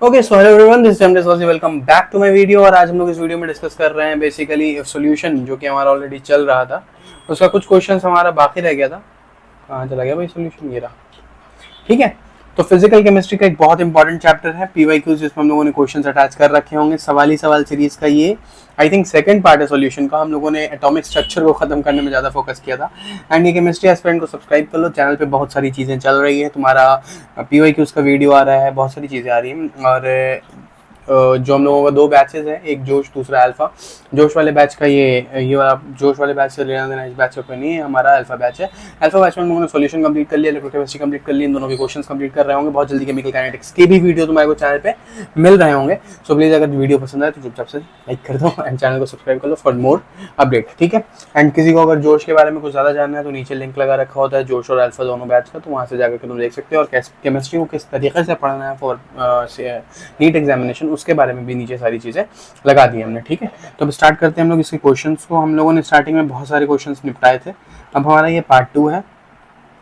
Okay so hello everyone, this is एमडेस वासी, welcome back to my video. और आज हम लोग इस वीडियो में डिस्कस कर रहे हैं बेसिकली सॉल्यूशन जो कि हमारा ऑलरेडी चल रहा था, उसका कुछ क्वेश्चंस हमारा बाकी रह गया था। कहाँ चला गया भाई सॉल्यूशन, ये रहा। ठीक है, तो फिजिकल केमिस्ट्री का एक बहुत इंपॉर्टेंट चैप्टर है पीवाईक्यूज, जिसमें हम लोगों ने क्वेश्चंस अटैच कर रखे होंगे। सवाल ही सवाल सीरीज का ये आई थिंक सेकंड पार्ट है सॉल्यूशन का। हम लोगों ने एटॉमिक स्ट्रक्चर को खत्म करने में ज़्यादा फोकस किया था। एंड ये केमिस्ट्री एस्पिरेंट को सब्सक्राइब कर लो, चैनल पे बहुत सारी चीज़ें चल रही है। तुम्हारा पीवाईक्यूज का वीडियो आ रहा है, बहुत सारी चीज़ें आ रही हैं। और जो हम लोगों का दो बैचेस हैं, एक जोश दूसरा अल्फा। जोश वाले बैच का ये वाला जोश वाले बैच से लेना देना इस बैच का नहीं है, हमारा अल्फा बैच है। अल्फा बैच में हम लोगों ने सॉल्यूशन कंप्लीट कर लिया, इलेक्ट्रोकेमिस्ट्री कंप्लीट कर ली, इन दोनों के क्वेश्चंस कंप्लीट कर रहे होंगे। बहुत जल्दी केमिकल काइनेटिक्स के भी वीडियो तुम्हारे को चैनल पे मिल रहे होंगे। सो प्लीज अगर वीडियो पसंद आए तो चुपचाप से लाइक कर दो एंड चैनल को सब्सक्राइब कर लो फॉर मोर अपडेट। ठीक है, एंड किसी को अगर जोश के बारे में कुछ ज़्यादा जानना है तो नीचे लिंक लगा रखा होता है जोश और अल्फा दोनों बैच का, तो वहाँ से जाकर तुम देख सकते हो। और केमिस्ट्री को किस तरीके से पढ़ना है फॉर नीट एग्जामिनेशन, उसके बारे में भी नीचे सारी चीज़ें लगा दी हमने। ठीक है, तो अब स्टार्ट करते हैं हम लोग इसके क्वेश्चंस को। हम लोगों ने स्टार्टिंग में बहुत सारे क्वेश्चंस निपटाए थे, अब हमारा ये पार्ट 2 है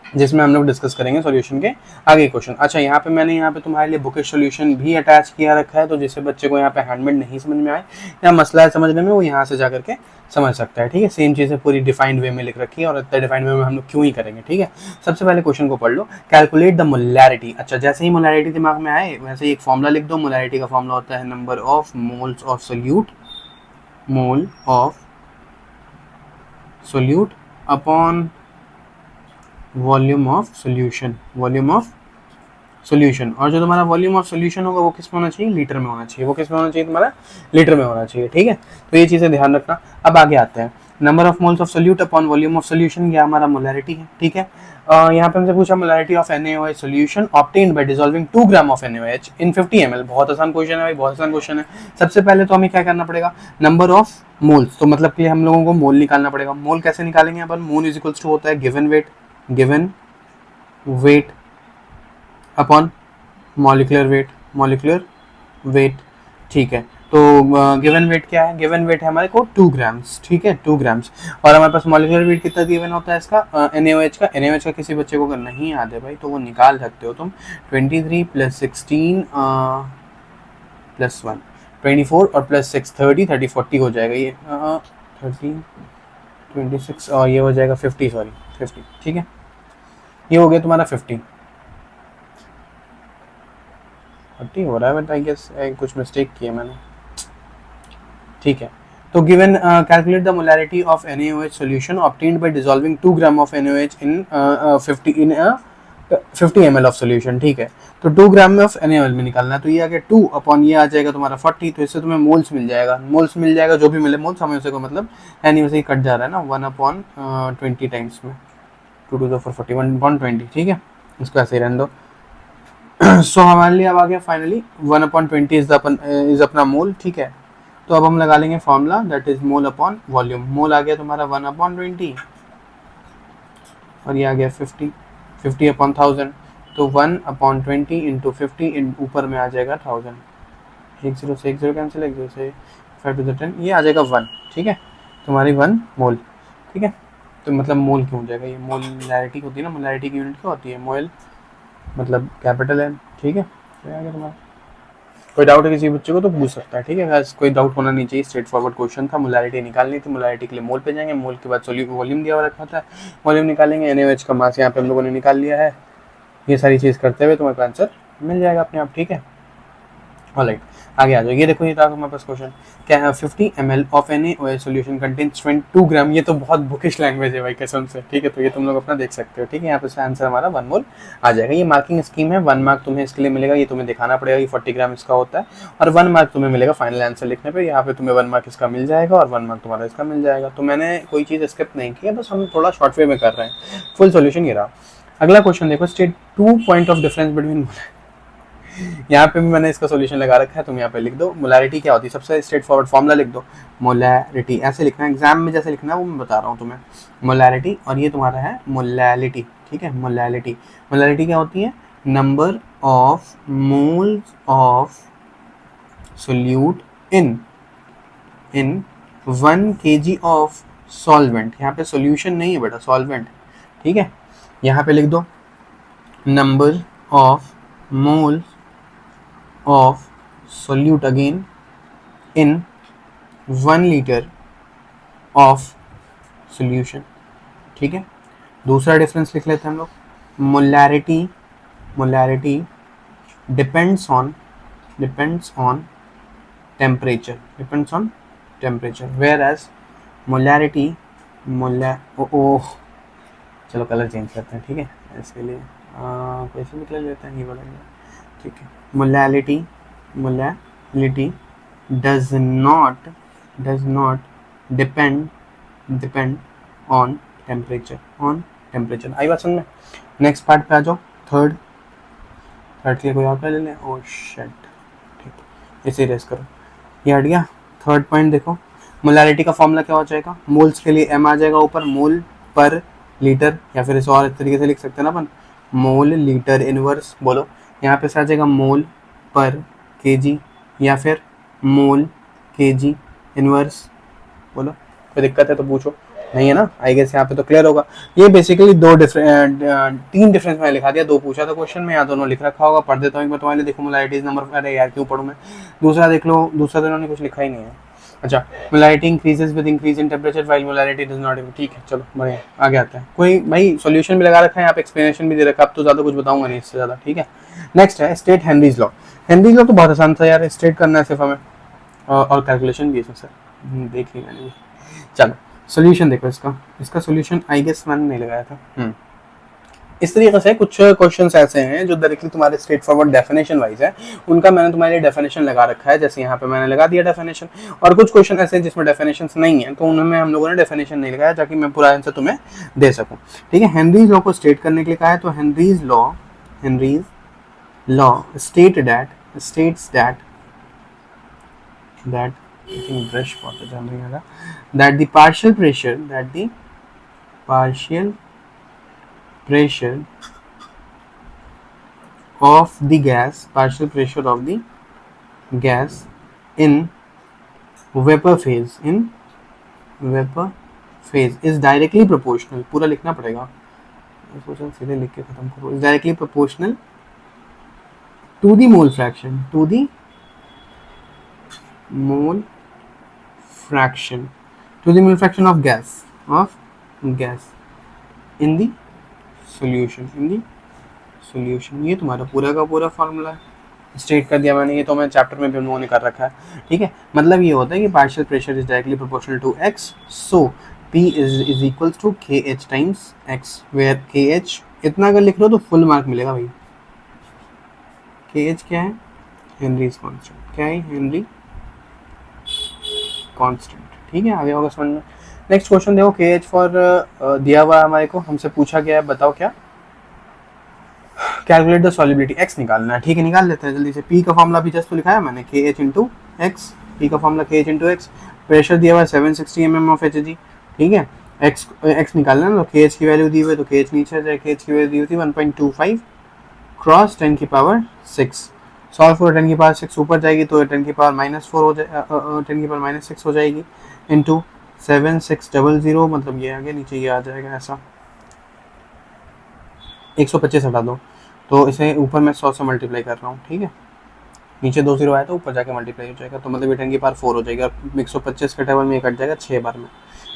जिसमें हम लोग डिस्कस करेंगे सॉल्यूशन के आगे क्वेश्चन। अच्छा, मैंने यहाँ पे तुम्हारे लिए बुकिश सॉल्यूशन भी अटैच किया रखा है, तो जिससे बच्चे को यहाँ पे हैंडमेड नहीं समझ में आए या मसला है समझने में, वो यहाँ से जाकर के समझ सकता है। ठीक है, सेम चीज़ें पूरी डिफाइंड वे में लिख रखी है, और इतना डिफाइंड वे में हम लोग क्यों ही करेंगे। ठीक है, सबसे पहले क्वेश्चन को पढ़ लो, कैलकुलेट द मोलैरिटी। अच्छा, जैसे ही मोलैरिटी दिमाग में आए वैसे ही एक फॉर्मूला लिख दो। मोलैरिटी का फॉर्मूला होता है number of moles of solute, mole of solute upon volume of solution, volume of solution. और जो तुम्हारा वॉल्यूम ऑफ सॉल्यूशन होगा वो किस में होना चाहिए, लीटर में होना चाहिए। वो किस में होना चाहिए, तुम्हारा लीटर में होना चाहिए। ठीक है, तो ये चीज़ें ध्यान रखना। अब आगे आते हैं, number of moles of solute upon volume of solution, ये हमारा मोलैरिटी है। ठीक है, यहाँ पे हमसे पूछा molarity of NaOH solution obtained by dissolving 2 gram of NaOH in 50 ml। बहुत आसान क्वेश्चन है भाई, बहुत आसान क्वेश्चन है। सबसे पहले तो हमें क्या करना पड़ेगा, नंबर ऑफ मोल्स, तो मतलब कि हम लोगों को मोल निकालना पड़ेगा। मोल कैसे निकालेंगे अपन, मोल इज इक्वल्स टू होता है given weight upon molecular weight. ठीक है, तो गिवन वेट क्या है, गिवन वेट है हमारे को 2 ग्राम्स। ठीक है, 2 ग्राम्स। और हमारे पास मॉलिक्यूलर वेट कितना गिवन होता है इसका, NaOH का। NaOH का किसी बच्चे को अगर नहीं याद है भाई तो वो निकाल सकते हो तुम, 23 + 16 + 1 24 और +6 30 40 हो जाएगा। ये 30 26 और ये हो जाएगा 50, सॉरी 50। ठीक है, ये हो गया तुम्हारा 50 हो रहा है, बट आई गेस कुछ मिस्टेक की है मैंने। ठीक है, तो given calculate the molarity of NaOH solution obtained by dissolving 2 gram of NaOH in 50 ml of solution. ठीक है, तो 2 ग्राम में ऑफ NaOH में निकालना है, तो ये आ गया 2 अपॉन ये आ जाएगा तुम्हारा 40, तो इससे तुम्हें मोल्स मिल जाएगा। जो भी मिले मोल्स, हमें उसे को मतलब एनी वैसे ही कट जा रहा है ना, 1/20 टाइम्स में 2 to the 4 40 1/20। ठीक है, इसको ऐसे ही रहने दो। सो हमारे लिए अब आ गया फाइनली 1/20 इज अपना मोल। ठीक है, तो अब हम लगा लेंगे formula, that is mole upon volume. Mole आ गया तुम्हारा 1/20 और ये आ गया 50 अपॉन 1000, तो 1/20 इंटू 50 ऊपर में आ जाएगा 1000। 1 0 से 1 0 कैंसिल, 1 0 से 5 to the 10, ये आ जाएगा 1। ठीक है, तुम्हारी 1 मोल। ठीक है, तो मतलब मोल क्यों हो जाएगा, ये मोलैरिटी होती है ना, मोलैरिटी की यूनिट क्या होती है, मोल मतलब कैपिटल M। ठीक है, तो आ गया तुम्हारा। कोई डाउट है किसी बच्चे को तो पूछ सकता है। ठीक है, गाइस कोई डाउट होना नहीं चाहिए, स्ट्रेट फॉरवर्ड क्वेश्चन था। मोलैरिटी निकालनी थी, मोलैरिटी के लिए मोल पे जाएंगे, मोल के बाद वॉल्यूम दिया हुआ रखा था, वॉल्यूम निकालेंगे। NaOH का मास यहाँ पे हम लोगों ने निकाल लिया है। ये सारी चीज़ करते हुए तुम्हारे आंसर मिल जाएगा अपने आप। ठीक है, ऑलराइट, आगे आ जाओ। ये देखो, ये था हमारे पास क्वेश्चन, क्या है 50 ml of NaOH solution contains 2 ग्राम। ये तो बहुत बुकिश लैंग्वेज है भाई कसम से। ठीक है, तो ये तुम लोग अपना देख सकते हो। ठीक है, यहाँ पे आंसर हमारा 1 मोल आ जाएगा। ये मार्किंग स्कीम है, 1 मार्क तुम्हें इसके लिए मिलेगा, ये तुम्हें दिखाना पड़ेगा कि 40 ग्राम इसका होता है, और 1 मार्क तुम्हें मिलेगा फाइनल आंसर लिखने पर। यहाँ पे तुम्हें 1 मार्क इसका मिल जाएगा और 1 मार्क तुम्हारा इसका मिल जाएगा। तो मैंने कोई चीज़ स्किप नहीं की है, बस हम थोड़ा शॉर्ट वे में कर रहे हैं। फुल सोल्यूशन ये रहा। अगला क्वेश्चन देखो, state 2 point of difference between. यहाँ पे भी मैंने इसका सॉल्यूशन लगा रखा है, तुम यहाँ पे लिख दो। मोलैरिटी क्या होती है, सबसे स्ट्रेट फॉरवर्ड फॉर्मूला लिख दो। मोलैरिटी ऐसे लिखना है, एग्जाम में जैसे लिखना है वो मैं बता रहा हूँ तुम्हें। मोलैरिटी, और ये तुम्हारा है मोलैलिटी। ठीक है, मोलैलिटी क्या होती है, number of moles of solute in 1 kg of solvent. यहाँ पे सोल्यूशन नहीं है बेटा, सॉल्वेंट। ठीक है, यहाँ पे लिख दो number of moles of solute again in 1 litre of solution. ठीक है, दूसरा डिफरेंस लिख लेते हैं हम लोग, molarity depends on temperature, whereas molarity चलो कलर चेंज करते हैं, ठीक है, इसके लिए कैसे निकल लेते हैं, ये वाला, ठीक है, molality does not depend on temperature. आई बात समझ में। नेक्स्ट पार्ट पे आ जाओ, थर्ड के लिए कोई और कर ले लें। ओ शिट, ठीक, इसे रेस करो, ये हट गया। थर्ड पॉइंट देखो, मोलैरिटी का फॉर्मूला क्या हो जाएगा, मोल्स के लिए m आ जाएगा ऊपर, मोल पर लीटर, या फिर इसे और इस तरीके से लिख सकते हैं ना अपन, मोल लीटर इनवर्स, बोलो यहाँ पे से आ जाएगा मोल पर केजी, या फिर मोल केजी इनवर्स, बोलो कोई दिक्कत है तो पूछो, नहीं है ना, आई गेस यहाँ पे तो क्लियर होगा। ये बेसिकली तीन डिफरेंस मैंने लिखा दिया, 2 पूछा था क्वेश्चन में, या दोनों लिख रखा होगा, पढ़ देता हूँ एक बार तुम्हारे लिए, देखो मोलैरिटीज नंबर, अरे यार क्यों पढ़ूँ मैं, दूसरा देख लो, दूसरा तो इन्होंने कुछ लिखा ही नहीं है। अच्छा, molarity increases with increase in temperature while molarity does not, ठीक है, चलो बढ़िया, आगे आते हैं। कोई भाई सॉल्यूशन भी लगा रखा है यहाँ पे, एक्सप्लेनेशन भी दे रखा है, अब तो ज़्यादा कुछ बताऊंगा नहीं इससे ज़्यादा, ठीक है। नेक्स्ट है state Henry's law. Henry's law तो बहुत आसान था यार, स्टेट करना है सिर्फ हमें, और कैलकुलेशन भी इसमें सर देख ली मैंने भी। चलो सोल्यूशन देखो, इसका सोल्यूशन आई गेस मैंने नहीं लगाया था। इस तरीके से कुछ क्वेश्चंस ऐसे हैं जो डायरेक्टली तुम्हारे स्ट्रेट फॉरवर्ड डेफिनेशन वाइज है, उनका मैंने तुम्हारे लिए डेफिनेशन लगा रखा है, जैसे यहाँ पे मैंने लगा दिया डेफिनेशन। और कुछ क्वेश्चन ऐसे हैं जिसमें डेफिनेशन नहीं है, तो उनमें हम लोगों ने डेफिनेशन नहीं लगाया, ताकि मैं पूरा आंसर तुम्हें दे सकूँ, ठीक है। हेनरीज लॉ को स्टेट करने के लिए कहा है, तो Henry's law states that I think brush बहुत जम नहीं आ रहा, that the partial pressure of the gas in vapor phase is directly proportional, पूरा लिखना पड़ेगा, सोचा सीधे लिख के खत्म करो, is directly proportional to the mole fraction of gas in the solution। ये तुम्हारा पूरा का पूरा फॉर्मूला है, स्टेट कर दिया मैंने, ये तो मैं चैप्टर में भी हम लोगों ने कर रखा है, ठीक है। मतलब ये होता है कि partial pressure is directly proportional to x, so P is equals to KH times x, where KH इतना अगर लिख लो तो फुल मार्क मिलेगा भाई। KH क्या है, हेनरीज कांस्टेंट, क्या है, हेनरी कांस्टेंट, ठीक है, आगे होगा समझ में। नेक्स्ट क्वेश्चन देखो, KH फॉर दिया हुआ हमारे को, हमसे पूछा गया है, बताओ क्या, कैलकुलेट द सॉल्युबिलिटी, x निकालना है, ठीक है, निकाल लेते हैं जल्दी से। P का फॉर्मूला भी जस्ट तो लिखा है मैंने, KH इंटू एक्स, P का formula KH into x, pressure दिया हुआ है 760 mm ऑफ Hg, ठीक है, x निकालना है, तो KH की वैल्यू दी हुई है, तो KH नीचे आ जाए, KH की वैल्यू दी हुई थी 1.25 क्रॉस 10 की पावर 6, सॉल्व फॉर 10 की पावर 6 ऊपर जाएगी तो 10 की पावर -4 हो जाए, 10 की पावर -6 हो जाएगी, इंटू 7600, मतलब ये आगे नीचे ये आ जाएगा ऐसा, 125 हटा दो, तो इसे ऊपर मैं 100 से मल्टीप्लाई कर रहा हूँ, ठीक है, नीचे 2 0 आया तो ऊपर जाके मल्टीप्लाई हो जाएगा, तो मतलब 10 की पावर 4 हो जाएगा, 125 के टेबल में ये कट जाएगा 6 बार में,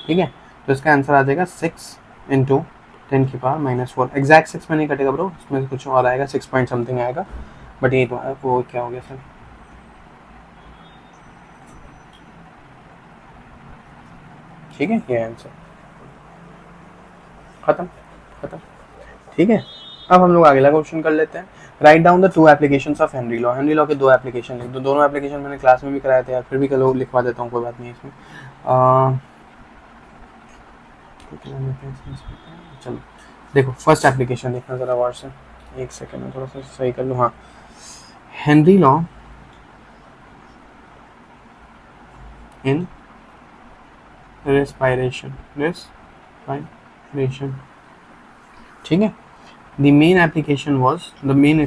ठीक है। तो इसका आंसर आ जाएगा 6 इंटू 10 की पावर -4, एग्जैक्ट 6 में नहीं कटेगा ब्रो, इसमें कुछ और आएगा, 6 पॉइंट समथिंग आएगा, बट ये तो वो क्या हो गया सर, ठीक है, ये आंसर खत्म, ठीक है। अब हम लोग अगला क्वेश्चन कर लेते हैं, write down the 2 applications of Henry law. Henry law के 2 एप्लीकेशन लिख दो, दोनों एप्लीकेशन मैंने क्लास में भी कराए थे यार, फिर भी कल लिखवा देता हूँ, कोई बात नहीं इसमें। चलो देखो, फर्स्ट एप्लीकेशन देखना जरा गौर से, एक सेकेंड में थोड़ा सा सही कर लूँ, हाँ, हेनरी लॉ इन रेस्पिरेशन, ठीक है। The main application is the main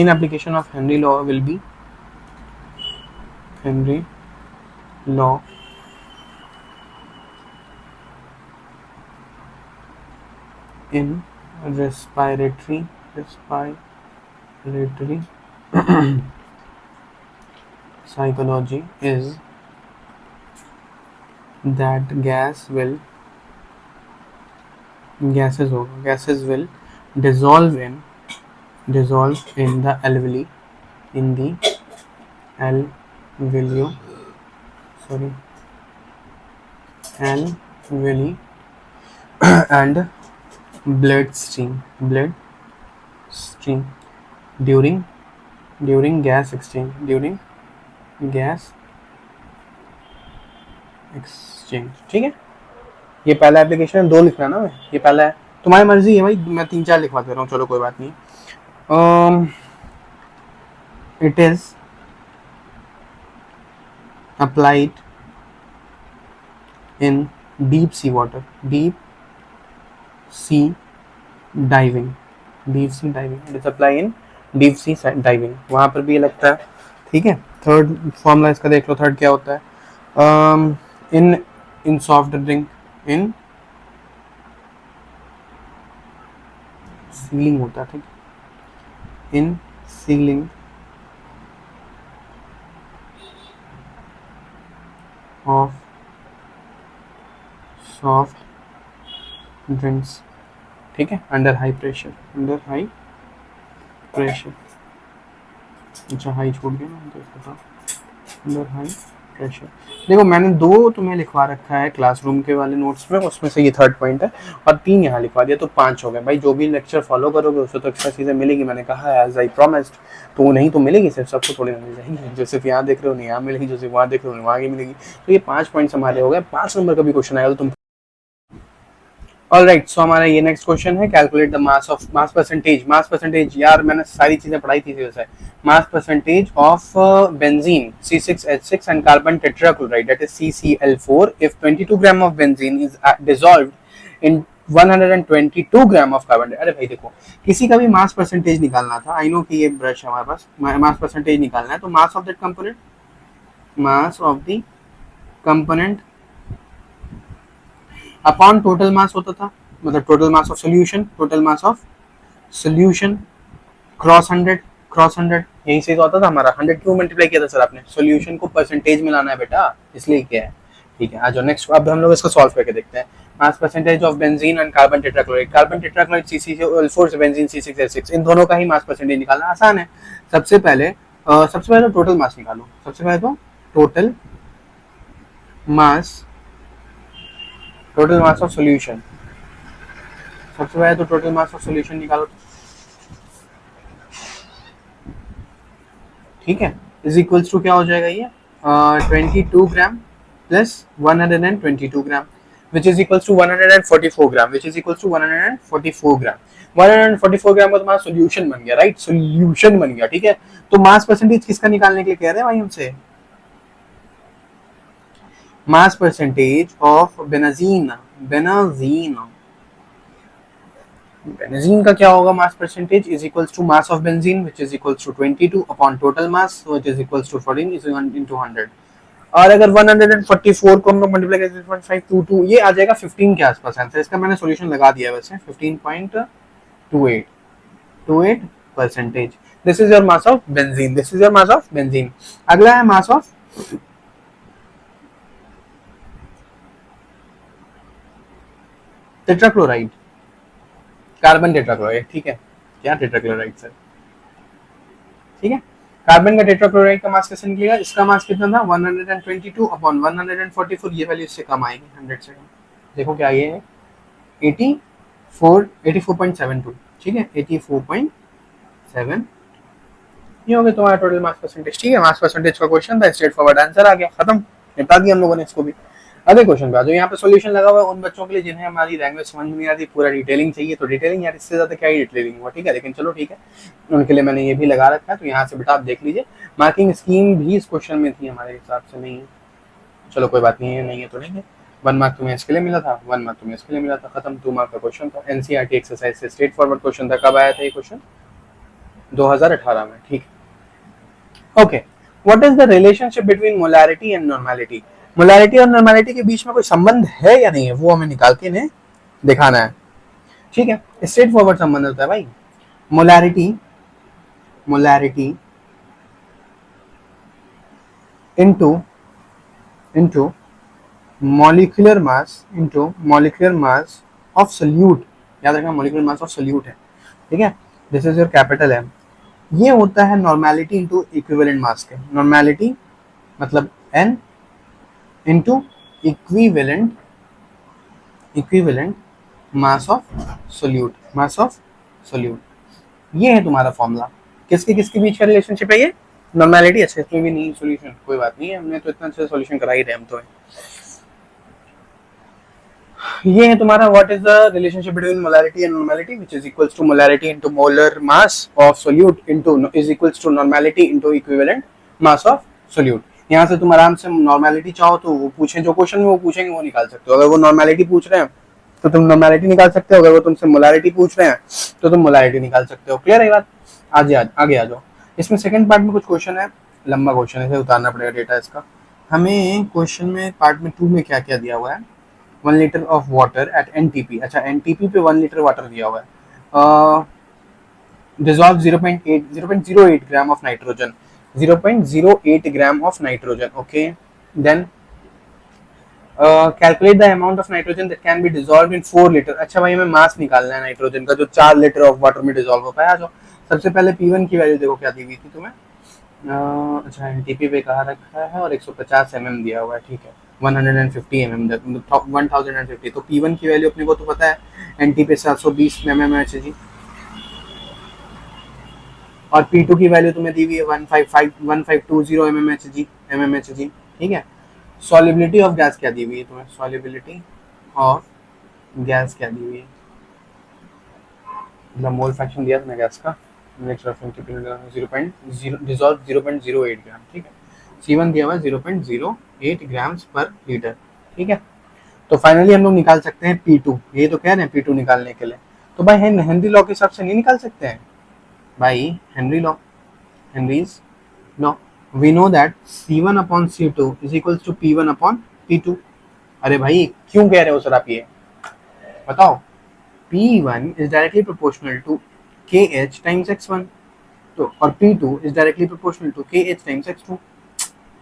application of Henry law will be Henry law in respiratory psychology is that gases will dissolve in the alveoli in the alveolio sorry alveoli and bloodstream during gas exchange ठीक है। ये पहला application, दो लिखना ना, मैं ये पहला है, तुम्हारी मर्जी है भाई, मैं 3-4 लिखवा दे रहा हूँ, चलो कोई बात नहीं। It is applied in deep sea diving it is apply in deep sea diving, वहां पर भी ये लगता है, ठीक है। थर्ड फॉर्मूला इसका देख लो, थर्ड क्या होता है, इन सॉफ्ट ड्रिंक, इन सीलिंग होता है, ठीक, इन सीलिंग ऑफ सॉफ्ट ड्रिंक्स, ठीक है, अंडर हाई प्रेशर, अच्छा हाई छोड़ दिया ना, तो इसका अंडर हाई प्रेशर। देखो मैंने 2 तुम्हें लिखवा रखा है क्लासरूम के वाले नोट्स में, उसमें से ये थर्ड पॉइंट है, और 3 यहाँ लिखवा दिया, तो 5 हो गए भाई। जो भी लेक्चर फॉलो करोगे उससे तो एक्स्ट्रा चीज़ें मिलेगी, मैंने कहा है एज आई प्रॉमिस्ड, तो नहीं तो मिलेगी, सिर्फ सबको थोड़ी ना मिल जाएंगी, जो सिर्फ यहाँ देख रहे हो नहीं यहाँ मिलेगी, जो सिर्फ वहाँ देख रहे हो वहाँ की मिलेगी। तो ये 5 पॉइंट्स हमारे हो गए। 5 नंबर का भी क्वेश्चन आएगा तो तुम ऑलराइट। सो हमारा ये नेक्स्ट क्वेश्चन है, कैलकुलेट द मास परसेंटेज। यार मैंने सारी चीजें पढ़ाई थी वैसे। Mass percentage of benzene C6H6 and carbon tetrachloride, that is CCl4, if 22 gram of benzene is dissolved in 122 gram of carbon। अरे भाई देखो, किसी का भी मास परसेंटेज निकालना था, आई नो कि ये ब्रश है हमारे पास, मास परसेंटेज निकालना है, तो mass of that component, mass of the component upon total मास होता था, मतलब total mass of solution cross 100 यही से होता था हमारा। 100 क्यों मल्टीप्लाई किया था सर आपने, सोल्यूशन को परसेंटेज में लाना है बेटा, इसलिए किया है, ठीक है। आज नेक्स्ट, अब हम लोग इसको सॉल्व करके देखते हैं। Mass percentage of benzene and carbon tetrachloride CCl4 benzene C6H6, इन दोनों का ही मास परसेंटेज निकालना आसान है। सबसे पहले तो टोटल मास निकालो, सबसे पहले तो टोटल मास ऑफ सॉल्यूशन, सबसे पहले तो टोटल मास ऑफ सॉल्यूशन निकालो, ठीक है, इज इक्वल्स टू क्या हो जाएगा ये 22 gram plus 122 gram, which is equals to 144 ग्राम, 144 ग्राम का तुम्हारा सॉल्यूशन बन गया, राइट, सॉल्यूशन बन गया, ठीक है। तो मास परसेंटेज किसका निकालने के लिए कह रहे हैं भाई हमसे, मास परसेंटेज ऑफ बेंजीन का क्या होगा, mass percentage is equals to mass of benzene which is equals to 22 upon total mass which is equals to 14 is into 100। और अगर 144 को हम लोग मल्टीप्लाई करें 0.522, ये आ जाएगा 15 के आसपास आंसर। इसका मैंने सॉल्यूशन लगा दिया वैसे 15.28%। This is your mass of benzene, अगला है mass of tetrachloride, carbon tetrachloride, ठीक है, क्या टेट्राक्लोराइड सर, ठीक है। कार्बन का टेट्राक्लोराइड का मास कैसे निकलेगा, इसका मास कितना था 122 अपॉन 144, ये वैल्यू इससे कम आएगी 100 से। देखो क्या ये है 84.72, ठीक है, 84.7, ये हो गया तुम्हारा टोटल मास परसेंटेज, ठीक है। मास परसेंटेज का क्वेश्चन था, स्ट्रेट फॉरवर्ड आंसर आ गया, खत्म, निपटा दिया हम लोगों ने इसको भी। अगले क्वेश्चन पे आ जाओ, यहाँ पे सॉल्यूशन लगा हुआ है उन बच्चों के लिए जिन्हें हमारी लैंग्वेज समझ में नहीं आती, पूरा डिटेलिंग चाहिए, तो डिटेलिंग यार इससे ज्यादा क्या ही डिटेलिंग हुआ, ठीक है, लेकिन चलो ठीक है, उनके लिए मैंने ये भी लगा रखा है, तो यहाँ से बेटा आप देख लीजिए। मार्किंग स्कीम भी इस क्वेश्चन में थी हमारे हिसाब से, नहीं चलो कोई बात नहीं है, नहीं है तो नहीं है। 1 मार्क तुम्हें इसके लिए मिला था, 1 मार्क तुम्हें इसके लिए मिला था, खत्म। 2 मार्क का क्वेश्चन था, एनसीईआरटी एक्सरसाइज से स्ट्रेट फॉरवर्ड क्वेश्चन था। कब आया था ये क्वेश्चन, 2018 में, ठीक। Okay, what is the relationship between molarity and normality, molarity और नॉर्मेलिटी के बीच में कोई संबंध है या नहीं है, वो हमें निकाल के इन्हें दिखाना है। ठीक है, स्ट्रेट फॉरवर्ड संबंध होता है भाई। Molarity molarity into into molecular mass of solute. याद रखना मॉलिक्यूलर मास ऑफ सोल्यूट है, ठीक है। This is your capital M. ये होता है नॉर्मेलिटी इनटू इक्विवेलेंट मास के। नॉर्मेलिटी मतलब n into equivalent mass of solute. ये है तुम्हारा फॉर्मूला। किसके किसके बीच का रिलेशनशिप है ये? नॉर्मेलिटी। अच्छा इसमें भी नहीं सॉल्यूशन, कोई बात नहीं है, हमने तो इतना अच्छा सॉल्यूशन करा ही रहे हम तो है। ये है तुम्हारा what is the relationship between molarity and normality, which is equals to molarity into molar mass of solute into is equals to normality into equivalent mass of solute. यहाँ से तुम आराम से नॉर्मेलिटी चाहो तो वो पूछें, जो क्वेश्चन में वो पूछेंगे वो निकाल सकते हो। अगर वो नॉर्मेलिटी पूछ रहे हैं तो तुम नॉर्मेलिटी निकाल सकते हो, अगर वो तुमसे मोलैरिटी पूछ रहे हैं तो तुम मोलैरिटी निकाल सकते हो। क्लियर है बात? आगे आ जाओ। इसमें सेकंड पार्ट में कुछ क्वेश्चन है, लंबा क्वेश्चन है, उतारना पड़ेगा डेटा इसका हमें। क्वेश्चन में पार्ट में 2 में क्या क्या दिया हुआ है? 1 litre of water at NTP. अच्छा एनटीपी पे 1 लीटर वाटर दिया हुआ है। Dissolve 0.08 gram of nitrogen. 0.08 gram of nitrogen. Okay then calculate the amount of nitrogen that can be dissolve in 4 litre. अच्छा भाई हमें मास निकालना है नाइट्रोजन का जो 4 लीटर ऑफ वाटर में डिजॉल्व हो पाया। जो सबसे पहले P1 की वैल्यू देखो क्या दी हुई थी तुम्हें। अच्छा एनटीपी पे कहा रखा है और 150 mm दिया हुआ है, ठीक है। 150 mm 1050। तो P1 की वैल्यू अपने को तो पता है, एनटी पे 720 mmHg और P2 की वैल्यू तुम्हें दी हुई है 1520 mmHg, ठीक है। सॉल्युबिलिटी ऑफ गैस क्या दी हुई है तुम्हें? सॉल्युबिलिटी ऑफ गैस क्या दी हुई है? मतलब मोल फ्रैक्शन दिया था ना गैस का, डिजॉल्व 0.08 ग्राम, ठीक है। C1 दिया हुआ है 0.08 ग्राम्स पर लीटर, ठीक है। तो फाइनली हम लोग निकाल सकते हैं P2। ये तो कह रहे हैं P2 निकालने के लिए, तो भाई हेनरी लॉ के हिसाब से नहीं निकाल सकते हैं भाई। Henry's law we know that C1 upon C2 is equals to P1 upon P2। अरे भाई क्यों कह रहे हो सर आप ये बताओ? P1 is directly proportional to KH times X1, तो और P2 is directly proportional to KH times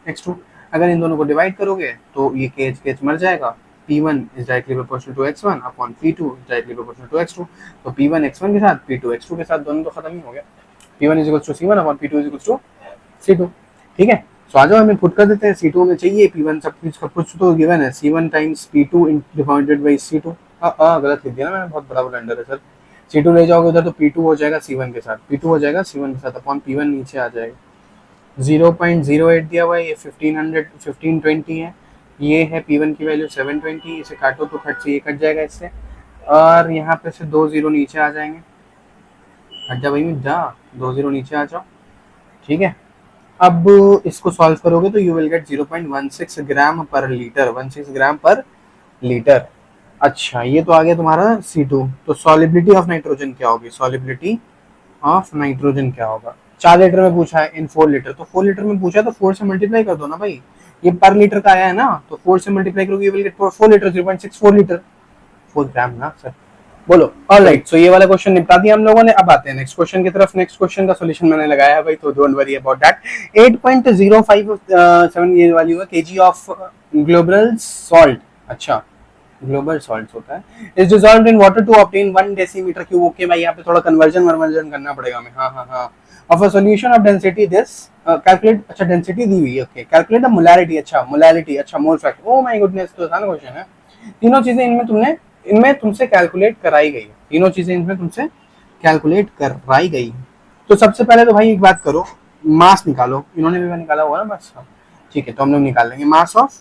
X2। अगर इन दोनों को डिवाइड करोगे तो ये KH मर जाएगा। P1 is directly proportional to X1 upon P2 is directly proportional to X2। तो P1 X1 के साथ P2 X2 के साथ दोनों तो खत्म ही हो गया। P1 is equals to C1 upon P2 is equals to C2, ठीक है। तो आ जाओ हमें पुट कर देते हैं। C2 में चाहिए P1, सब कुछ तो गिवन है। C1 times P2 divided by C2। गलत लिख दिया ना मैंने, बहुत बड़ा ब्लंडर है सर। C2 ले जाओगे उधर तो P2 हो जाएगा C1 के साथ, P2 हो जाएगा C1 के साथ अपॉन P1 नीचे आ जाएगा। 0.08 दिया हुआ है, ये 1520 है। ये है P1 की वैल्यू 720। इसे काटो तो खट से ये कट जाएगा इससे, और यहाँ पे से 2 0 नीचे आ जाएंगे। हट जा भाई जा, 2 0 नीचे आ जाओ, ठीक है। अब इसको सॉल्व करोगे तो यू विल गेट 0.16 ग्राम पर लीटर, 16 ग्राम पर लीटर। अच्छा ये तो आ गया तुम्हारा C2। तो सॉलिबिलिटी ऑफ नाइट्रोजन क्या होगी? सॉलिबिलिटी ऑफ नाइट्रोजन क्या होगा? 4 लीटर में पूछा है इन 4 लीटर, तो 4 लीटर में पूछा तो 4 से मल्टीप्लाई कर दो ना भाई। ये पर लीटर का आया है ना, तो 4 से मल्टीप्लाई करोगे you will get 4 litre, 0.64 litre, 4 ग्राम ना सर। बोलो ऑलराइट। सो ये वाला क्वेश्चन निपटा दिया हम लोगों ने। अब आते हैं नेक्स्ट क्वेश्चन की तरफ। नेक्स्ट क्वेश्चन का सॉल्यूशन मैंने लगाया है भाई, तो डोंट वरी अबाउट दैट। 8.057 ये वाली हुआ केजी ऑफ ग्लोबल सॉल्ट। अच्छा ग्लोबल सॉल्ट होता है, is dissolved in water to obtain 1 decimetre cube. Okay भाई यहाँ पे थोड़ा कन्वर्जन करना पड़ेगा हमें। हाँ of a solution of density this calculate. अच्छा डेंसिटी दी हुई है, ओके। Calculate the molarity. अच्छा मोलैरिटी, अच्छा mole factor. Oh my goodness, तो आसान क्वेश्चन है। तीनों चीजें इनमें तुमसे कैलकुलेट कराई गई है। तीनों चीजें इनमें तुमसे कैलकुलेट कराई गई। तो सबसे पहले तो भाई एक बात करो, मास निकालो। इन्होंने भी निकाला हुआ ना मास, ठीक है। तो हम लोग निकाल लेंगे मास ऑफ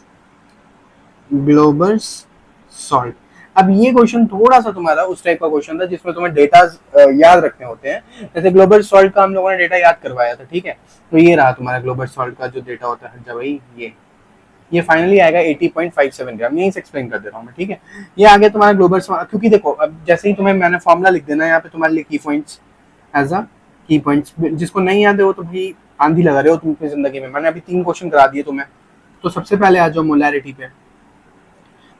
ग्लोबल सॉल्ट। अब ये क्वेश्चन थोड़ा सा तुम्हारा उस टाइप का क्वेश्चन था जिसमें तुम्हें डेटा याद रखने होते हैं। जैसे ग्लोबल सॉल्ट का हम लोगों ने डेटा याद करवाया था, ठीक है। तो ये रहा तुम्हारा ग्लोबल सॉल्ट का जो डेटा होता है भाई, ये फाइनली आएगा 80.57 ग्राम। यहीं से एक्सप्लेन कर दे रहा हूँ मैं, ठीक है। ये आ गया तुम्हारा ग्लोबल सॉल्ट। क्योंकि देखो अब जैसे ही तुम्हें मैंने फॉर्मूला लिख देना है यहाँ पे तुम्हारे लिए की पॉइंट्स एज अ की पॉइंट्स। जिसको नहीं याद है वो तो भाई आंधी लगा रहे हो तुम अपनी जिंदगी में। मैंने अभी 3 क्वेश्चन करा दिए तुम्हें। तो सबसे पहले आ जाओ मोलैरिटी पे।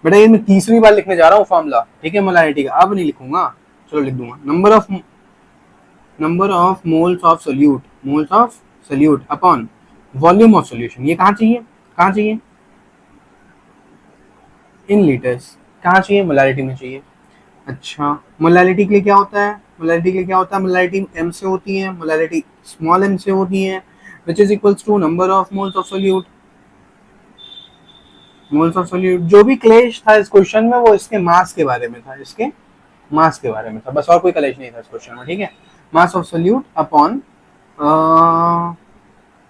बेटा ये मैं तीसरी बार लिखने जा रहा हूँ फॉर्मूला, ठीक है। मोलैरिटी का अब नहीं लिखूंगा, चलो लिख दूंगा, number of moles of solute upon volume of solution. ये कहाँ चाहिए, कहाँ चाहिए, इन लीटर्स, कहाँ चाहिए, मोलारिटी में चाहिए। अच्छा, मोलारिटी के लिए क्या होता है, मोलारिटी के लिए क्या होता है, मोलारिटी m से होती है, मोलारिटी स्मॉल m से होती है, which is equals to number of moles of solute. Moles of solute, जो भी क्लेश था इस क्वेश्चन में वो इसके मास के बारे में था, इसके मास के बारे में था बस, और कोई क्लेश नहीं था इस क्वेश्चन में, ठीक है। मास ऑफ सोल्यूट अपॉन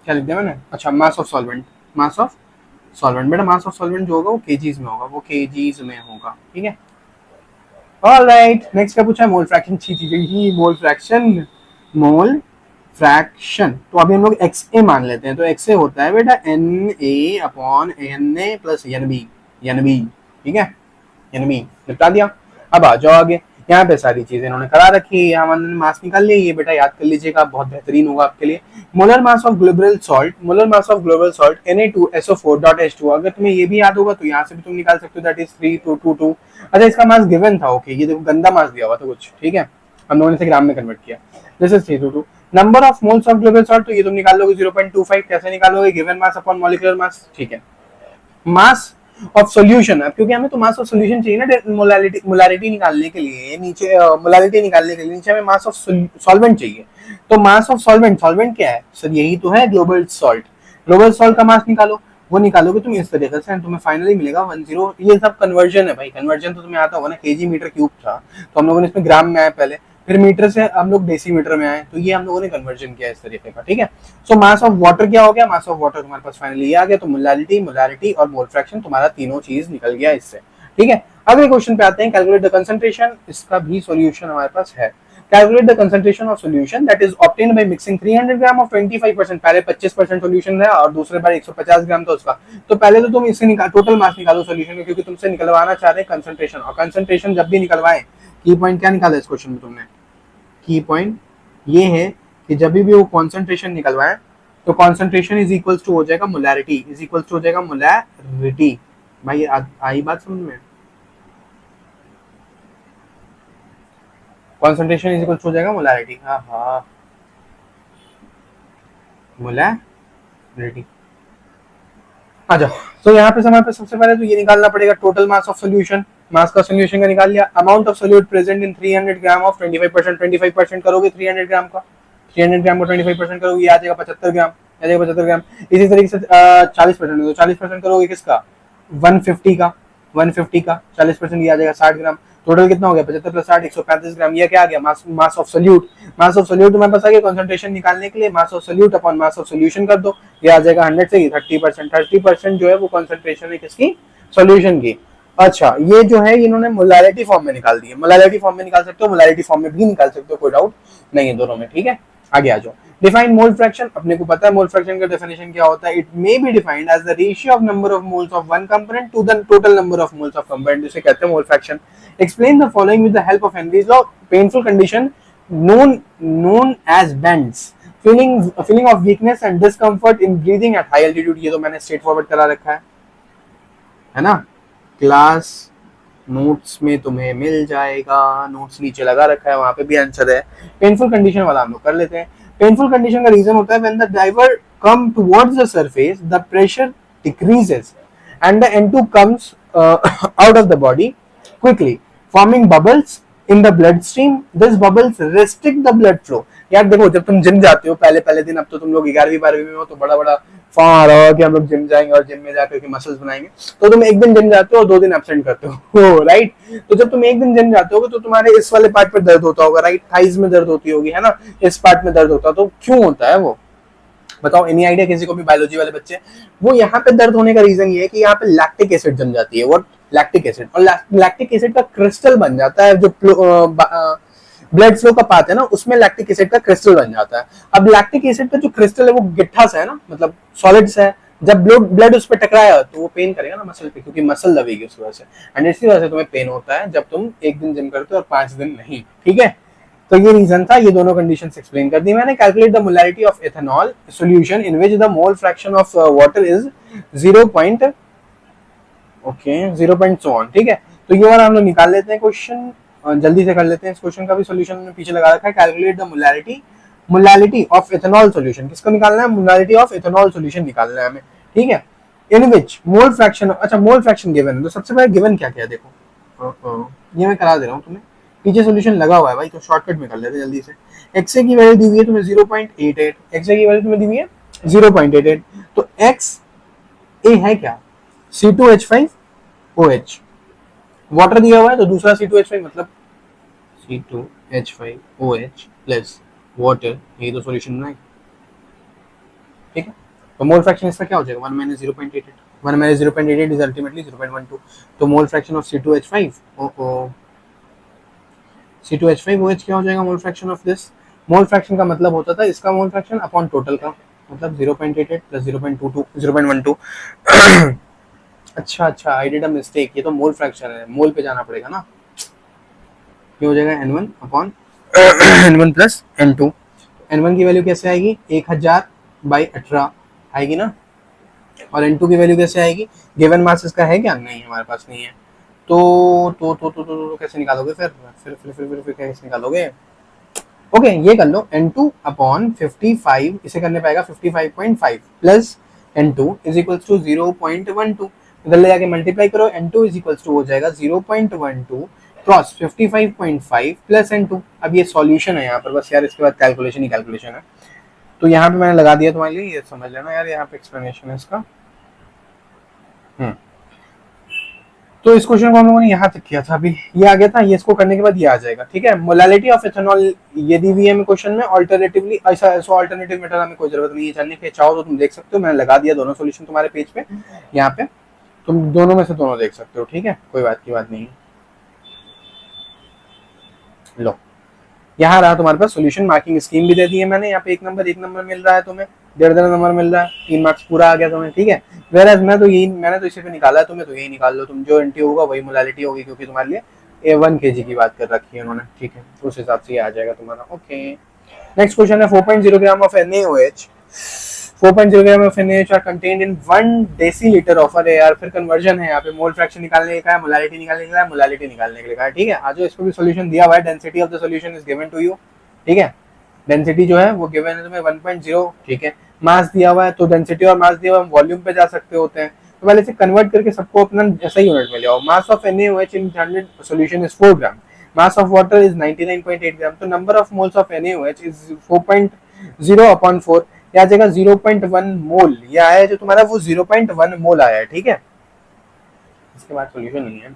क्या लिख दिया मैंने, अच्छा mass of solvent, mass of solvent, बेटा मास ऑफ सॉल्वेंट जो होगा वो केजीज में होगा, वो केजीज में होगा, ठीक है। ऑलराइट, नेक्स्ट क्या पूछा है, मोल फ्रैक्शन, ही मोल फ्रैक्शन, मोल फ्रैक्शन। तो अभी हम लोग एक्स ए मान लेते हैं, तो एक्स ए होता है बेटा N A upon N A plus N B, N B, ठीक है, एन बी निपटा दिया। अब आ जाओ आगे, यहाँ पे सारी चीजें इन्होंने करा रखी है, यहाँ हमने मास निकाल लिया, ये बेटा याद कर लीजिएगा, बहुत बेहतरीन होगा आपके लिए। Molar mass of global salt, molar mass of global salt Na2SO4.H2, अगर तुम्हें ये भी याद होगा तो यहाँ से भी तुम निकाल सकते हो, दैट इज 3222। अच्छा, इसका मास गिवन था, ओके, ये देखो गंदा मास दिया हुआ था कुछ, ठीक है, हम लोगों ने इसे ग्राम में कन्वर्ट किया, this is 322। Number of moles of global salt, तो ये तुम निकाल लोगे 0.25, कैसे निकालोगे, given mass upon molecular mass, ठीक है। मास ऑफ सॉल्यूशन, अब क्योंकि हमें तो मास ऑफ सॉल्यूशन चाहिए ना मोलारिटी निकालने के लिए, नीचे मोलारिटी निकालने के लिए नीचे हमें मास ऑफ सॉल्वेंट चाहिए, तो मास ऑफ सॉल्वेंट, सॉल्वेंट क्या है सर, यही तो है ग्लोबल सॉल्ट, ग्लोबल सॉल्ट का मास निकालो, वो निकालोगे तुम इस तरीके से, तुम्हें फाइनली मिलेगा 10। ये सब कन्वर्जन है भाई, कन्वर्जन तो तुम्हें आता होगा ना, केजी मीटर क्यूब था, तो हम लोगों ने इसमें ग्राम में आए पहले, फिर मीटर से हम लोग डेसीमीटर में आए, तो ये हम लोगों ने कन्वर्जन किया इस तरीके का, ठीक है। सो मास ऑफ वाटर क्या हो गया, मास ऑफ वाटर तुम्हारे पास फाइनली ये आ गया, तो मोलारिटी, मोलारिटी और मोल फ्रैक्शन तुम्हारा तीनों चीज निकल गया इससे, ठीक है। अगले क्वेश्चन पे आते हैं, कैलकुलेट द कंसंट्रेशन, इसका भी सॉल्यूशन हमारे पास है। Calculate the concentration of solution that is obtained by mixing 300 gram of 25%, पहले 25% सॉल्यूशन है और दूसरे बार 150 ग्राम था उसका, तो पहले तो तुम इससे निकाल, टोटल मास निकालो सॉल्यूशन में, क्योंकि तुमसे निकलवाना चाह रहे हैं कंसंट्रेशन, और कंसंट्रेशन जब भी निकलवाएं, की पॉइंट क्या निकाला इस क्वेश्चन में तुमने, की पॉइंट ये है कि जब भी वो कॉन्सेंट्रेशन निकलवाए तो कॉन्सेंट्रेशन इज इक्वल्स टू हो जाएगा मोलैरिटी, इज इक्वल्स टू हो जाएगा मोलैरिटी। भाई आई बात समझ में, कॉन्सेंट्रेशन इज इक्वल्स टू हो जाएगा मोलैरिटी, हाँ हाँ मोलैरिटी। अच्छा, तो यहाँ पे हमारे पास सबसे पहले तो ये निकालना पड़ेगा टोटल मास ऑफ सोल्यूशन, मास का सोल्यूशन का निकाल लिया, amount of solute present in 300 gram of 25%, 25% करोगे 300 ग्राम का, 300 ग्राम को 25% करोगे, ये आ जाएगा 75 ग्राम, आ जाएगा 75 ग्राम। इसी तरीके से 40%, तो 40% करोगे किसका, 150 का, 150 का 40%, ये आ जाएगा 60 ग्राम। टोटल कितना हो गया, 75 प्लस 60 135 ग्राम, ये क्या आ गया, मास of solute, mass of solute तुम्हारे पास आ गया, कंसंट्रेशन निकालने के लिए मास of solute upon mass of solution कर दो, ये आ जाएगा 100 से 30%, 30% जो है वो कंसंट्रेशन है किसकी, सोल्यूशन की। अच्छा, ये जो है इन्होंने मोलारिटी फॉर्म में निकाल दी है, मोलारिटी फॉर्म में निकाल सकते हो, मोलारिटी फॉर्म में भी निकाल सकते हो, कोई डाउट नहीं है दोनों में, ठीक है। आगे आ जाओ, डिफाइन मोल फ्रैक्शन, अपने को पता है मोल फ्रैक्शन का डेफिनेशन क्या होता है, it may be defined as the ratio of number of moles of one component to the total number of moles of component, जिसे कहते हैं mole fraction. Explain the following with the help of Henry's law, painful condition known as bends, feeling of weakness and discomfort in breathing at high altitude, ये तो मैंने straight forward करा रखा है ना, क्लास नोट्स में तुम्हें मिल जाएगा, नोट्स नीचे लगा रखा है, वहां पे भी आंसर है। पेनफुल कंडीशन वाला हम लोग कर लेते हैं। पेनफुल कंडीशन का रीजन होता है when the diver come towards the surface the pressure decreases and the N2 comes out of the body quickly forming bubbles in the bloodstream, this bubbles restrict the blood flow। यार देखो, जब तुम gym जाते हो पहले पहले दिन, अब तो तुम लोग 11वीं 12वीं में हो तो बड़ा बड़ा फाड़ रहा कि हम लोग जिम जाएंगे और जिम में जाकर के मसल्स बनाएंगे, तो तुम एक दिन जिम जाते हो और 2 दिन एब्सेंट करते हो राइट। तो जब तुम एक दिन जिम जाते हो तो तुम्हारे इस वाले पार्ट पर दर्द होता होगा, राइट, थाइज में दर्द होती होगी, है ना, इस पार्ट में दर्द होता है, तो क्यों होता है वो बताओ, एनी आइडिया किसी को भी, बायोलॉजी वाले बच्चे। वो यहाँ पे दर्द होने का रीजन ये है कि यहाँ पे लैक्टिक एसिड जम जाती है, वो लैक्टिक एसिड, और लैक्टिक एसिड का क्रिस्टल बन जाता है, जो ब्लड फ्लो का पाथ है ना, उसमें लैक्टिक एसिड का क्रिस्टल बन जाता है। अब लैक्टिक एसिड का जो क्रिस्टल है वो गिट्ठा सा है ना, मतलब सॉलिड्स है, जब ब्लड उस पर टकराया तो वो पेन करेगा ना मसल पे, क्योंकि मसल दबेगी उस वजह से, एंड इसी वजह से तुम्हें पेन होता है जब तुम एक दिन जिम करते हो और 5 दिन नहीं, ठीक है। तो ये रीजन था, ये दोनों कंडीशंस एक्सप्लेन कर दी मैंने। Calculate the molarity of ethanol solution in which the mole fraction of water is 0.0 so on, ठीक है। तो ये वाला हम लोग निकाल लेते हैं क्वेश्चन, जल्दी से कर लेते हैं इस क्वेश्चन का भी सोल्यूशन मैंने पीछे लगा रखा है। Calculate the molality of ethanol solution, किसको निकालना है? मोलालिटी ऑफ इथेनॉल सॉल्यूशन निकालना है हमें, ठीक है। इन विच मोल फ्रैक्शन, अच्छा मोल फ्रैक्शन गिवन है, तो सबसे पहले गिवन क्या क्या है देखो, ये मैं करा दे रहा हूँ तुम्हें, पीछे सॉल्यूशन लगा हुआ है भाई, तो शॉर्टकट में कर लेते जल्दी से। एक्स की वैल्यू दी हुई है तुम्हें 0.88, एक्स की वैल्यू तुम्हें दी हुई है 0.88, तो एक्स ए है क्या? C2H5OH, वाटर दिया हुआ है तो दूसरा C2H5 मतलब C2H5OH प्लस वाटर, यही तो सॉल्यूशन बनाए, ठीक है। तो मोल फ्रैक्शन इसका क्या हो जाएगा? 1 माइनस 0.88, 1 माइनस 0.88 इज अल्टीमेटली 0.12, तो mole fraction of C2H5 C2H5OH क्या हो जाएगा mole fraction of this? Mole fraction का मतलब होता था इसका मोल फ्रैक्शन अपॉन टोटल का, मतलब 0.88 प्लस 0.22 0.12। अच्छा अच्छा, आई डिड अ मिस्टेक, ये तो मोल फ्रैक्शन है, मोल पे जाना पड़ेगा ना, ये हो जाएगा N1 upon N1 plus N2। N1 की वैल्यू कैसे आएगी? 1000/18 आएगी ना, और N2 की वैल्यू कैसे आएगी? गिवन मास इसका है क्या? नहीं, हमारे पास नहीं है, तो कैसे निकालोगे फिर कैसे निकालोगे? ओके, ये कर लो, N2 अपॉन 55, इसे करने पाएगा 55.5 plus N2 is equals to 0.12, इधर ले जाके मल्टीप्लाई करो, N2 इज इक्वल्स टू हो जाएगा 0.12 क्रॉस 55.5 प्लस N2। अब ये सॉल्यूशन है यहाँ पर, बस यार इसके बाद कैलकुलेशन ही कैलकुलेशन है, तो यहाँ पे मैंने लगा दिया तुम्हारे लिए, ये समझ लेना यार, यहाँ पे एक्सप्लेनेशन है इसका। तो इस क्वेश्चन को हम लोगों ने यहाँ तक किया था, अभी ये आ गया था, ये इसको करने के बाद ये आ जाएगा, ठीक है। मोलालिटी ऑफ इथेनॉल ये दी हुई है क्वेश्चन में, अल्टरनेटिवली ऐसा अल्टरनेटिव मेथड हमें कोई जरूरत नहीं है जानने की, चाहो तो तुम देख सकते हो, मैंने लगा दिया दोनों सॉल्यूशन तुम्हारे पेज पे, यहाँ पे तुम दोनों में से दोनों देख सकते हो, ठीक है, कोई बात की बात नहीं है। लो, यहाँ रहा तुम्हारे पास सॉल्यूशन, मार्किंग स्कीम भी दे दी है मैंने, यहाँ पे एक नंबर मिल रहा है तुम्हें, 1.5 नंबर मिल रहा है, 3 मार्क्स पूरा आ गया तुम्हें, ठीक है। वेराज मैंने तो इसी पे निकाला है, तुम्हें तो यही निकाल लो, तुम जो एनटी होगा वही मोलालिटी होगी, क्योंकि तुम्हारे लिए A1 kg की बात कर रखी है उन्होंने, ठीक है, तो उस हिसाब से ये आ जाएगा तुम्हारा। ओके, नेक्स्ट क्वेश्चन है 4.0 gram of NaOH, 4.0 gram of NaOH are contained in 1 decilitre of air, फिर कन्वर्जन है यहाँ पे, मोल फ्रैक्शन निकालने का है, मोलालिटी निकालने का है, मोलालिटी निकालने के लिए है, ठीक है। आज इस पर भी सॉल्यूशन दिया हुआ है, density of the solution is given to you, ठीक है, डेंसिटी जो है वो गिवन है तुम्हें 1.0, ठीक है। मास दिया हुआ है, तो डेंसिटी और मास दिया हुआ है, वॉल्यूम पे जा सकते होते हैं, तो पहले से कन्वर्ट करके सबको अपना ऐसा ही यूनिट में ले आओ। Mass of NaOH in 100 solution is 4 gram, mass of water is 99.8 ग्राम, तो number of moles of NaOH is 4.0 upon 4, या जाएगा 0.1 मोल, ये आया है जो तुम्हारा वो 0.1 मोल आया है, ठीक है, इसके बाद सॉल्यूशन नहीं है,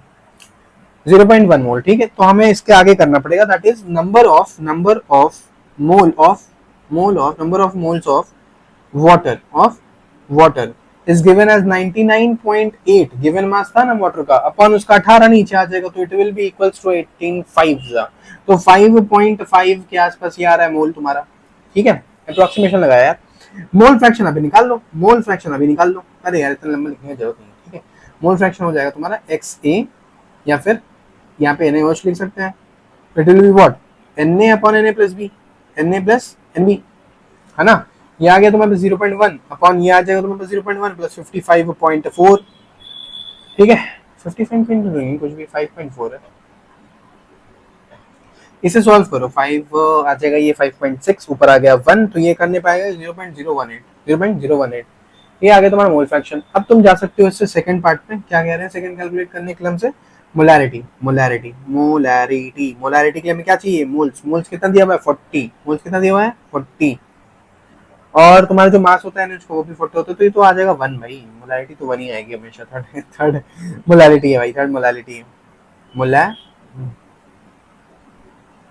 0.1 मोल, ठीक है। तो हमें इसके आगे करना पड़ेगा, that is number of moles of water is given as 99.8, given mass था ना वाटर का, अपन उसका 18 नीचे आ जाएगा, तो it will be equals to 18.5, तो 5.5 के आसपास ये आ रहा है मोल तुम्हारा, ठीक है, अप्रोक्सीमेशन लगाया यार। मोल फ्रैक्शन अभी निकाल लो, अरे यार इतना लंबा लिखने की जरूरत नहीं है, ठीक है। मोल फ्रैक्शन हो जाएगा तुम्हारा XA, या फिर यहाँ पे NaOH लिख सकते हैं, it will be what, Na upon Na plus B, Na plus Nb, है ना। ये आ गया तुम्हारे पास 0.1 अपॉन ये आ जाएगा तुम्हारे पास 0.1 प्लस 55.4, ठीक है, 55 नहीं कुछ भी, 5.4 है, इसे सॉल्व करो, 5 आ जाएगा, ये 5.6 ऊपर आ गया 1, तो ये करने पाएगा 0.018, ये आ गया तुम्हारा मोल फ्रैक्शन। अब तुम जा सकते हो इससे सेकंड पार्ट पे, क्या कह रहे हैं सेकंड कैलकुलेट करने के लिए हमसे, मोलारिटी के लिए हमें क्या चाहिए, मोल्स कितना दिया हुआ है 40, मोल्स कितना दिया हुआ है 40, और तुम्हारा जो मास होता है ना वो भी 40 होता है, तो ये तो आ जाएगा 1 भाई, मोलारिटी तो 1 ही आएगी हमेशा, थर्ड मोलारिटी है भाई, थर्ड मोलारिटी है,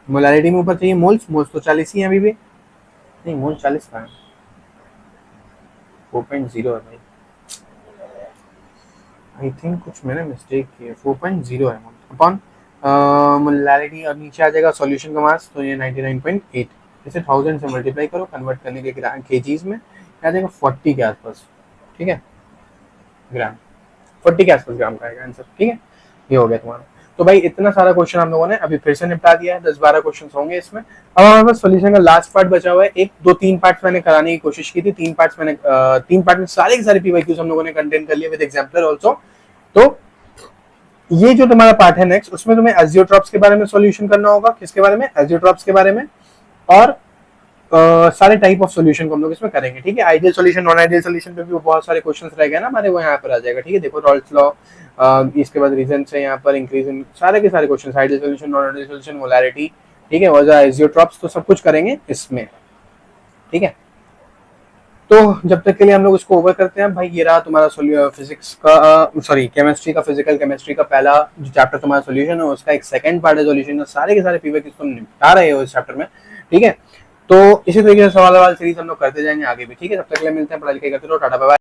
मोलारिटी में ऊपर चाहिए मोल्स तो 40 ही है अभी भी, नहीं मोल 40 का है, 4.0 है भाई, आई थिंक कुछ मैंने मिस्टेक की है, 4.0 है अपॉन मोलारिटी, और नीचे आ जाएगा सॉल्यूशन का मास, तो ये 99.8, इसे 1000 से मल्टीप्लाई करो, कन्वर्ट करने के केजीज में आ जाएगा 40 के आसपास, ठीक है, ग्राम, 40 के आसपास ग्राम का आएगा आंसर, ठीक है, ये हो गया तुम्हारा। तो भाई इतना सारा क्वेश्चन हम लोगों ने अभी फिर से निपटा दिया है, 10-12 क्वेश्चन होंगे इसमें। अब हमारे पास सॉल्यूशन का लास्ट पार्ट बचा हुआ है, 1-2-3 पार्ट्स मैंने कराने की कोशिश की थी, 3 पार्ट में सारे के सारे पीवाईक्यूज हम लोगों ने कंटेन कर लिए विद एग्जाम्पलर ऑल्सो, तो ये जो तुम्हारा पार्ट है नेक्स्ट, उसमें तुम्हें एजियोट्रॉप्स के बारे में सॉल्यूशन करना होगा। किसके बारे में? एजियोट्रॉप्स के बारे में। और सारे टाइप ऑफ सॉल्यूशन को हम लोग इसमें करेंगे, ठीक है। Ideal solution, non ideal solution पे भी बहुत सारे क्वेश्चंस रह गए ना हमारे, वो यहाँ पर आ जाएगा, ठीक है। देखो रॉल्स लॉ, इसके बाद रीजन से यहाँ पर इंक्रीज इन, सारे के सारे question, ideal solution, non ideal solution, molarity, ठीक है, और एजियोट्रॉप्स, तो सब कुछ करेंगे इसमें, ठीक है। तो जब तक के लिए हम लोग इसको ओवर करते हैं भाई। ये रहा तुम्हारा फिजिक्स का, सॉरी केमिस्ट्री का, फिजिकल केमिस्ट्री का पहला जो चैप्टर तुम्हारा सॉल्यूशन है, उसका एक सेकंड पार्ट है सॉल्यूशन। सारे के सारे पीवीक्यू तुम निपटा रहे हो इस चैप्टर में, ठीक है। तो इसी तरीके से सवाल सीरीज हम लोग करते जाएंगे आगे भी, ठीक है। तब तक के लिए मिलते हैं, पढ़ाई लिखाई करते रहो, टाटा बाय बाय।